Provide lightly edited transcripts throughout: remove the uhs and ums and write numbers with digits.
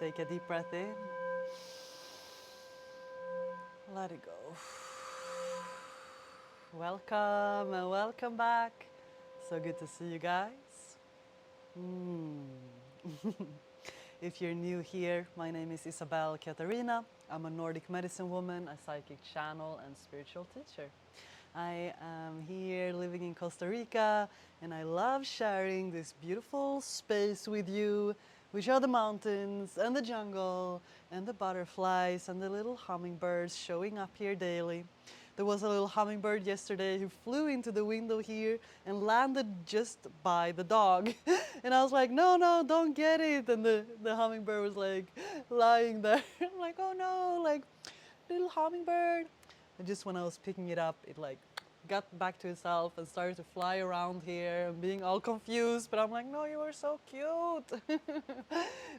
Take a deep breath in. Let it go. Welcome and welcome back. So good to see you guys. If you're new here, my name is Isabel Katarina. I'm a Nordic medicine woman, a psychic channel, and spiritual teacher. I am here living in Costa Rica, and I love sharing this beautiful space with you, which are the mountains and the jungle and the butterflies and the little hummingbirds showing up here daily. There was a little hummingbird yesterday who flew into the window here and landed just by the dog. And I was like, no, don't get it. And the hummingbird was like lying there. I'm like, oh no, like little hummingbird. And just when I was picking it up, it like got back to itself and started to fly around here and being all confused. But I'm like, no, you are so cute. It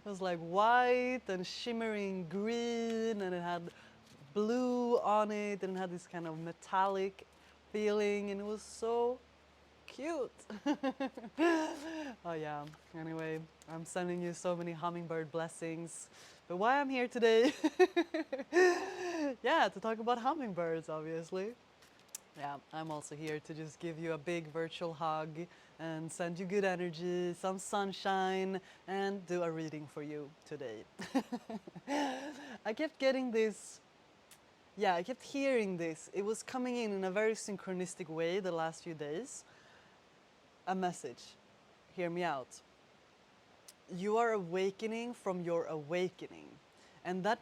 was like white and shimmering green, and it had blue on it, and it had this kind of metallic feeling, and it was so cute. Oh yeah, anyway, I'm sending you so many hummingbird blessings. But why I'm here today, yeah, to talk about hummingbirds, obviously. Yeah, I'm also here to just give you a big virtual hug and send you good energy, some sunshine, and do a reading for you today. I kept getting this, yeah, I kept hearing this. It was coming in a very synchronistic way the last few days. A message. Hear me out. You are awakening from your awakening. And that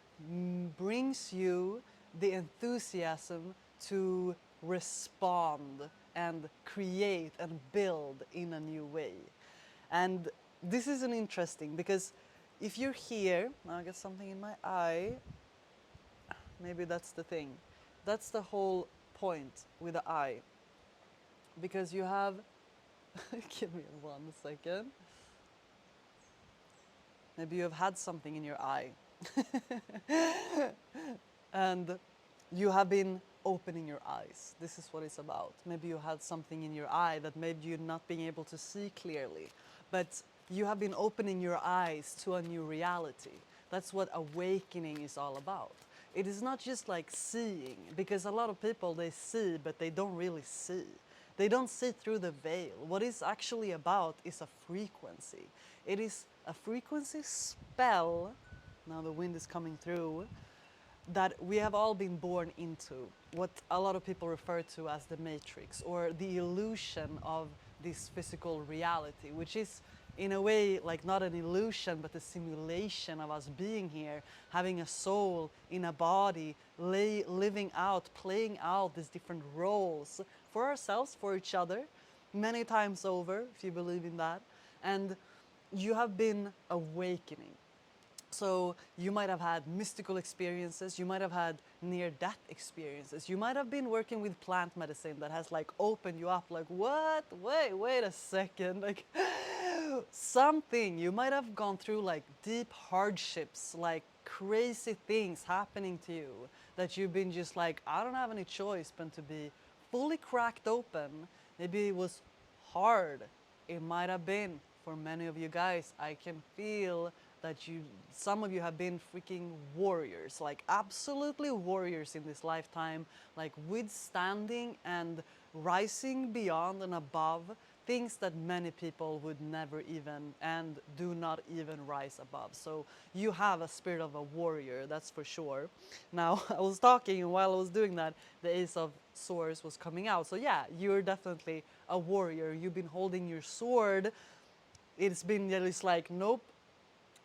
brings you the enthusiasm to respond and create and build in a new way. And this is an interesting, because if you're here, now I got something in my eye. Maybe that's the thing. That's the whole point with the eye. Because you have, give me 1 second. Maybe you have had something in your eye. And you have been opening your eyes. This is what it's about. Maybe you had something in your eye that made you not being able to see clearly. But you have been opening your eyes to a new reality. That's what awakening is all about. It is not just like seeing, because a lot of people, they see, but they don't really see. They don't see through the veil. What it's actually about is a frequency. It is a frequency spell, now the wind is coming through, that we have all been born into, what a lot of people refer to as the matrix, or the illusion of this physical reality, which is in a way like not an illusion but a simulation of us being here, having a soul in a body, living out, playing out these different roles for ourselves, for each other, many times over, if you believe in that. And you have been awakening. So you might have had mystical experiences, you might have had near-death experiences, you might have been working with plant medicine that has like opened you up, like what? Wait a second, like something. You might have gone through like deep hardships, like crazy things happening to you, that you've been just like, I don't have any choice but to be fully cracked open. Maybe it was hard. It might have been for many of you guys. I can feel that some of you have been freaking warriors, like absolutely warriors in this lifetime, like withstanding and rising beyond and above things that many people would never even and do not even rise above. So you have a spirit of a warrior, that's for sure. Now, I was talking, and while I was doing that, the Ace of Swords was coming out. So yeah, you're definitely a warrior. You've been holding your sword. It's been just like, nope.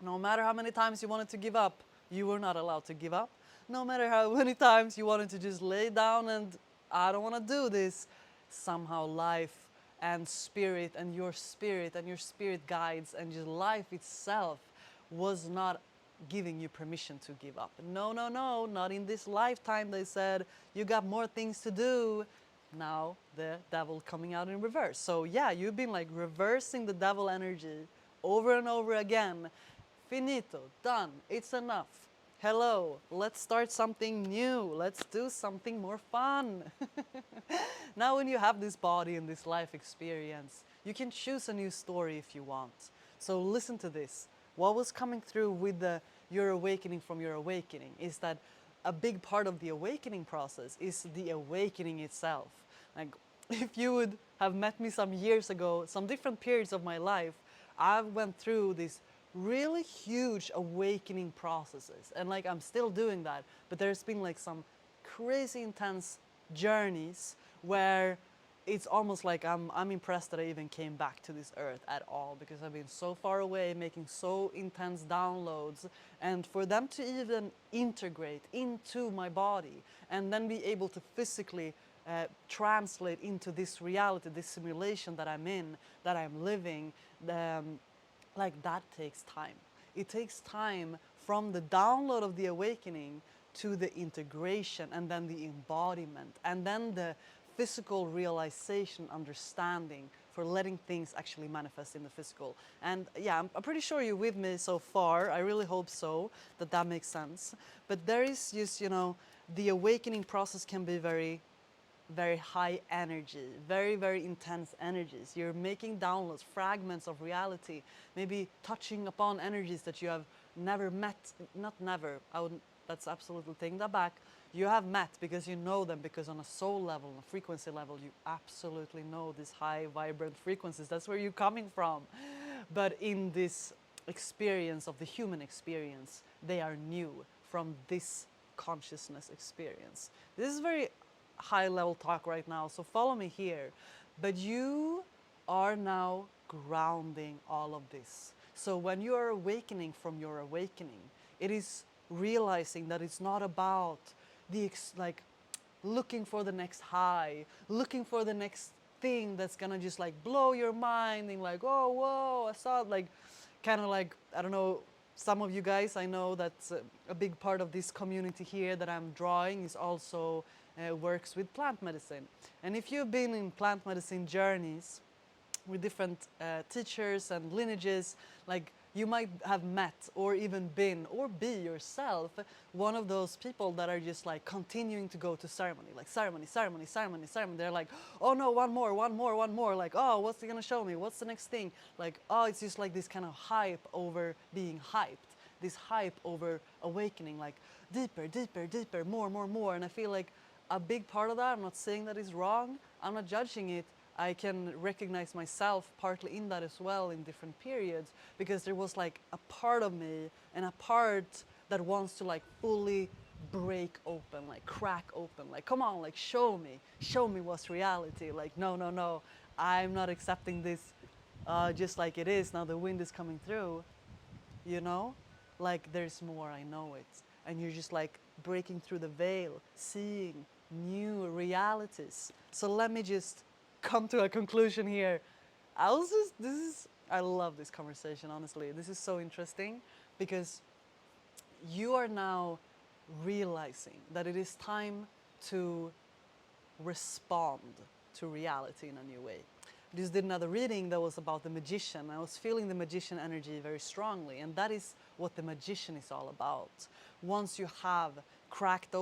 No matter how many times you wanted to give up, you were not allowed to give up. No matter how many times you wanted to just lay down and, I don't want to do this, somehow life and your spirit guides and just life itself was not giving you permission to give up. No, not in this lifetime, they said. You got more things to do. Now the devil coming out in reverse. So yeah, you've been like reversing the devil energy over and over again. Finito, done, it's enough. Hello, let's start something new. Let's do something more fun. Now when you have this body and this life experience, you can choose a new story if you want. So listen to this. What was coming through with the you're awakening from your awakening, is that a big part of the awakening process is the awakening itself. Like, if you would have met me some years ago, some different periods of my life, I went through these really huge awakening processes, and like I'm still doing that, but there's been like some crazy intense journeys where it's almost like I'm impressed that I even came back to this earth at all, because I've been so far away making so intense downloads, and for them to even integrate into my body and then be able to physically translate into this reality, this simulation that I'm in, that I'm living, like that takes time. It takes time from the download of the awakening to the integration, and then the embodiment, and then the physical realization, understanding for letting things actually manifest in the physical. And yeah, I'm pretty sure you're with me so far. I really hope so, that makes sense. But there is just, the awakening process can be very, very high energy, very, very intense energies. You're making downloads, fragments of reality, maybe touching upon energies that you have never met, not never, that's absolutely taking that back. You have met because you know them, because on a soul level, on a frequency level, you absolutely know these high vibrant frequencies. That's where you're coming from. But in this experience of the human experience, they are new from this consciousness experience. This is very high level talk right now, so follow me here. But you are now grounding all of this. So when you are awakening from your awakening, it is realizing that it's not about like looking for the next high, looking for the next thing that's gonna just like blow your mind and like, oh, whoa, I saw it, like kind of like, I don't know, some of you guys, I know that's a big part of this community here that I'm drawing is also works with plant medicine. And if you've been in plant medicine journeys with different teachers and lineages, like you might have met or even been or be yourself one of those people that are just like continuing to go to ceremony, like ceremony, ceremony, ceremony, ceremony. They're like, oh no, one more, one more, one more. Like, oh, what's he gonna show me? What's the next thing? Like, oh, it's just like this kind of hype over being hyped, this hype over awakening, like deeper, deeper, deeper, more, more, more. And I feel like a big part of that, I'm not saying that is wrong, I'm not judging it. I can recognize myself partly in that as well in different periods, because there was like a part of me and a part that wants to like fully break open, like crack open, like come on, like show me what's reality. Like no, no, no, I'm not accepting this just like it is. Now the wind is coming through, you know, like there's more, I know it. And you're just like breaking through the veil, seeing new realities. So let me just come to a conclusion here. I love this conversation, honestly. This is so interesting because you are now realizing that it is time to respond to reality in a new way. I just did another reading that was about the magician. I was feeling the magician energy very strongly, and that is what the magician is all about. Once you have cracked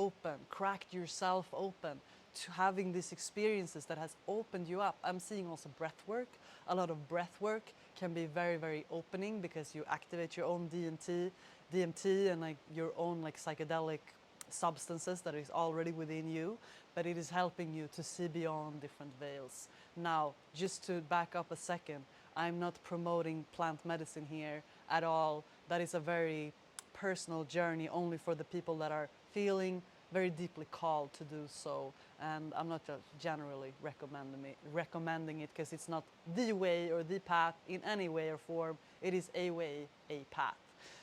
yourself open to having these experiences that has opened you up. I'm seeing also breath work. A lot of breath work can be very, very opening because you activate your own DMT and like your own like psychedelic substances that is already within you, but it is helping you to see beyond different veils. Now, just to back up a second, I'm not promoting plant medicine here at all. That is a very personal journey only for the people that are feeling very deeply called to do so. And I'm not just generally recommending it because it's not the way or the path in any way or form. It is a way, a path.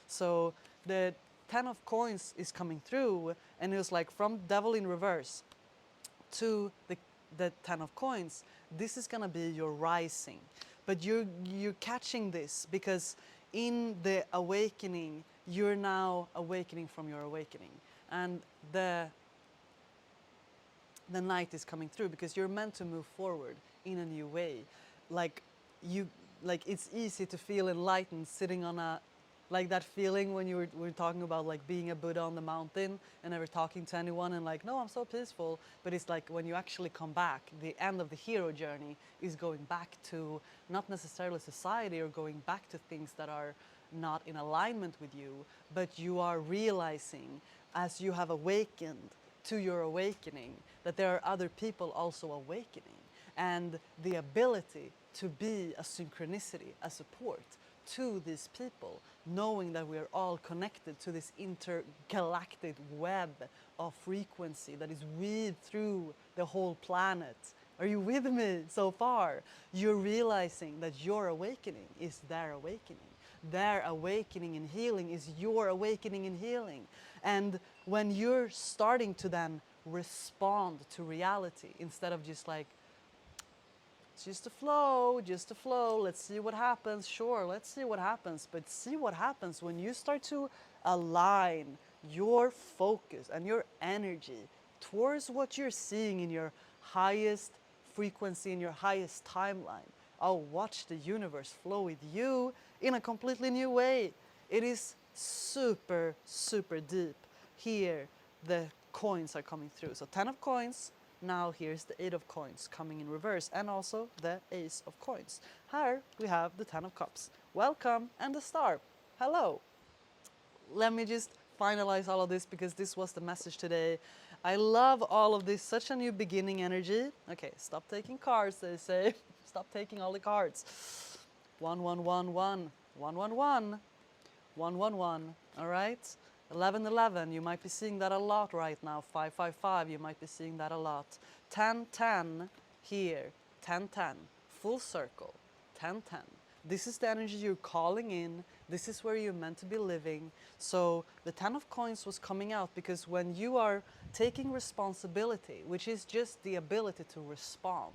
So the 10 of coins is coming through, and it was like from devil in reverse to the 10 of coins. This is gonna be your rising, but you're catching this because in the awakening, you're now awakening from your awakening, and the night is coming through because you're meant to move forward in a new way. Like it's easy to feel enlightened sitting on a, like that feeling when you were talking about like being a Buddha on the mountain and never talking to anyone and like, no, I'm so peaceful. But it's like when you actually come back, the end of the hero journey is going back to not necessarily society or going back to things that are not in alignment with you, but you are realizing as you have awakened to your awakening that there are other people also awakening, and the ability to be a synchronicity, a support to these people, knowing that we are all connected to this intergalactic web of frequency that is weaved through the whole planet. Are you with me so far? You're realizing that your awakening is their awakening. Their awakening and healing is your awakening and healing. And when you're starting to then respond to reality instead of just like, just a flow, let's see what happens. Sure, let's see what happens. But see what happens when you start to align your focus and your energy towards what you're seeing in your highest frequency, in your highest timeline. Oh, watch the universe flow with you in a completely new way. It is super, super deep. Here, the coins are coming through. So 10 of coins. Now here's the 8 of coins coming in reverse, and also the Ace of coins. Here we have the 10 of cups. Welcome, and the star. Hello. Let me just finalize all of this because this was the message today. I love all of this, such a new beginning energy. Okay, stop taking cards, they say. Stop taking all the cards. 1, 1, 1, 1, 1, 1, 1, 1, 1, 1, all right? 11, 11, you might be seeing that a lot right now. 5, 5, 5, you might be seeing that a lot. 10, 10, here. 10, 10, full circle. 10, 10. This is the energy you're calling in. This is where you're meant to be living. So the 10 of coins was coming out because when you are taking responsibility, which is just the ability to respond,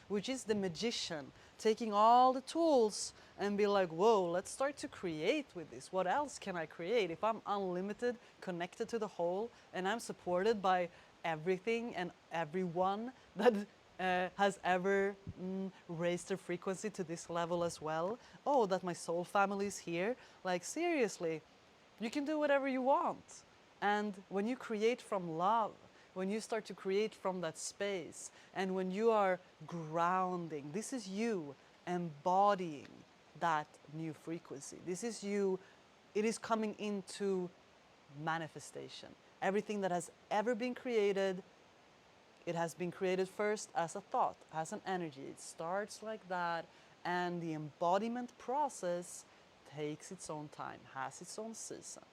which is the magician taking all the tools and be like, whoa, let's start to create with this. What else can I create? If I'm unlimited, connected to the whole, and I'm supported by everything and everyone that has ever raised their frequency to this level as well. Oh, that my soul family is here. Like, seriously, you can do whatever you want. And when you create from love, when you start to create from that space, and when you are grounding, this is you embodying that new frequency. This is you, it is coming into manifestation. Everything that has ever been created, it has been created first as a thought, as an energy. It starts like that, and the embodiment process takes its own time, has its own season.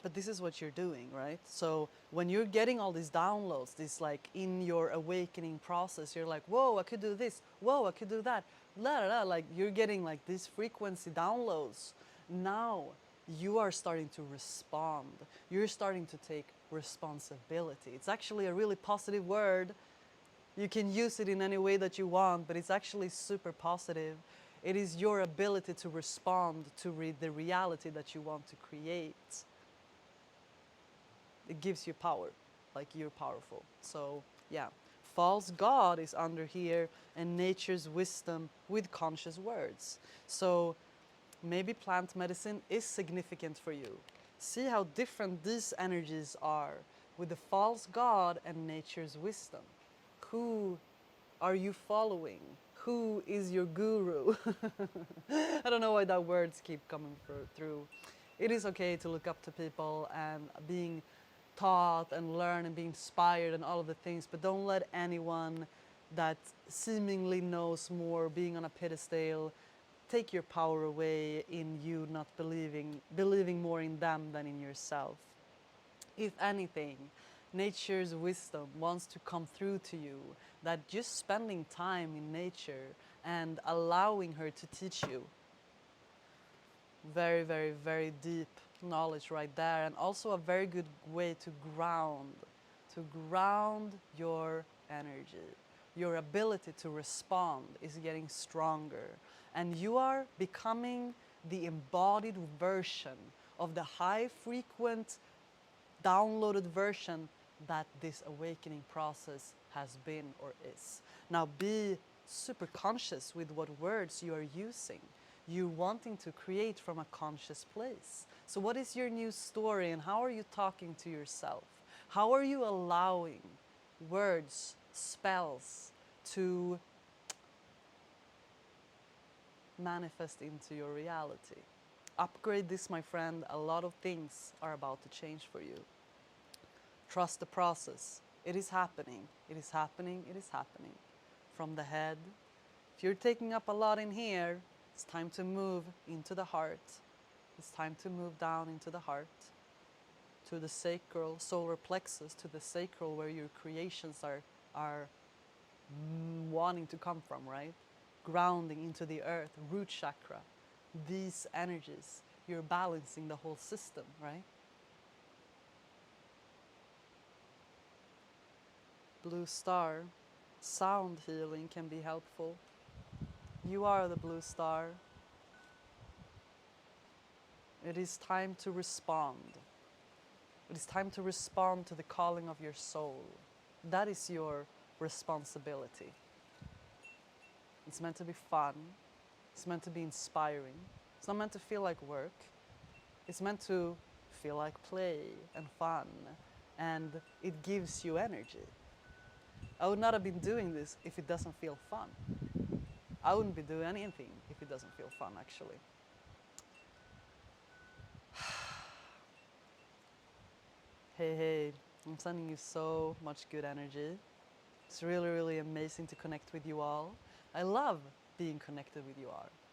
But this is what you're doing, right? So when you're getting all these downloads, this like in your awakening process, you're like, whoa, I could do this. Whoa, I could do that. La, la, la. Like you're getting like these frequency downloads. Now you are starting to respond. You're starting to take responsibility. It's actually a really positive word. You can use it in any way that you want, but it's actually super positive. It is your ability to respond to the reality that you want to create. It gives you power, like you're powerful. So yeah, false God is under here, and nature's wisdom with conscious words. So maybe plant medicine is significant for you. See how different these energies are with the false God and nature's wisdom. Who are you following? Who is your guru? I don't know why that words keep coming through. It is okay to look up to people and being taught and learn and be inspired and all of the things, but don't let anyone that seemingly knows more being on a pedestal take your power away in you not believing more in them than in yourself. If anything, nature's wisdom wants to come through to you, that just spending time in nature and allowing her to teach you very, very, very deep knowledge right there, and also a very good way to ground your energy. Your ability to respond is getting stronger, and you are becoming the embodied version of the high frequent downloaded version that this awakening process has been or is. Now be super conscious with what words you are using. You're wanting to create from a conscious place. So what is your new story, and how are you talking to yourself? How are you allowing words, spells to manifest into your reality. Upgrade this, my friend. A lot of things are about to change for you. Trust the process. It is happening. It is happening. It is happening. From the head. If you're taking up a lot in here, it's time to move into the heart. It's time to move down into the heart, to the sacral solar plexus, to the sacral where your creations are wanting to come from, right? Grounding into the earth, root chakra. These energies, you're balancing the whole system, right? Blue star, sound healing can be helpful. You are the blue star. It is time to respond. It is time to respond to the calling of your soul. That is your responsibility. It's meant to be fun. It's meant to be inspiring. It's not meant to feel like work. It's meant to feel like play and fun. And it gives you energy. I would not have been doing this if it doesn't feel fun. I wouldn't be doing anything if it doesn't feel fun, actually. Hey, hey, I'm sending you so much good energy. It's really, really amazing to connect with you all. I love being connected with you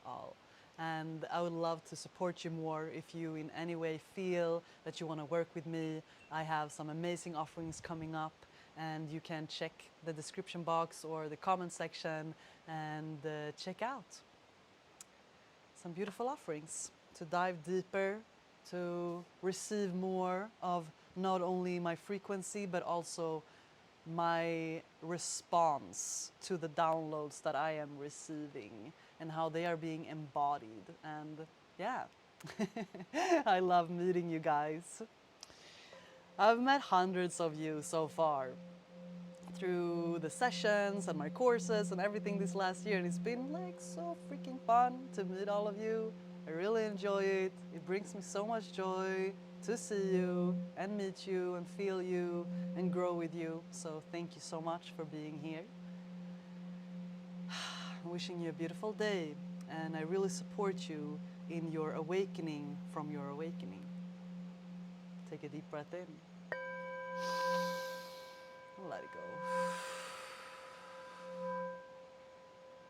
all. And I would love to support you more if you in any way feel that you want to work with me. I have some amazing offerings coming up, and you can check the description box or the comment section and check out some beautiful offerings to dive deeper, to receive more of not only my frequency but also my response to the downloads that I am receiving and how they are being embodied. And yeah, I love meeting you guys. I've met hundreds of you so far through the sessions and my courses and everything this last year, and it's been like so freaking fun to meet all of you. I really enjoy it. It brings me so much joy to see you and meet you and feel you and grow with you. So thank you so much for being here. I'm wishing you a beautiful day, and I really support you in your awakening from your awakening. Take a deep breath in. Let it go.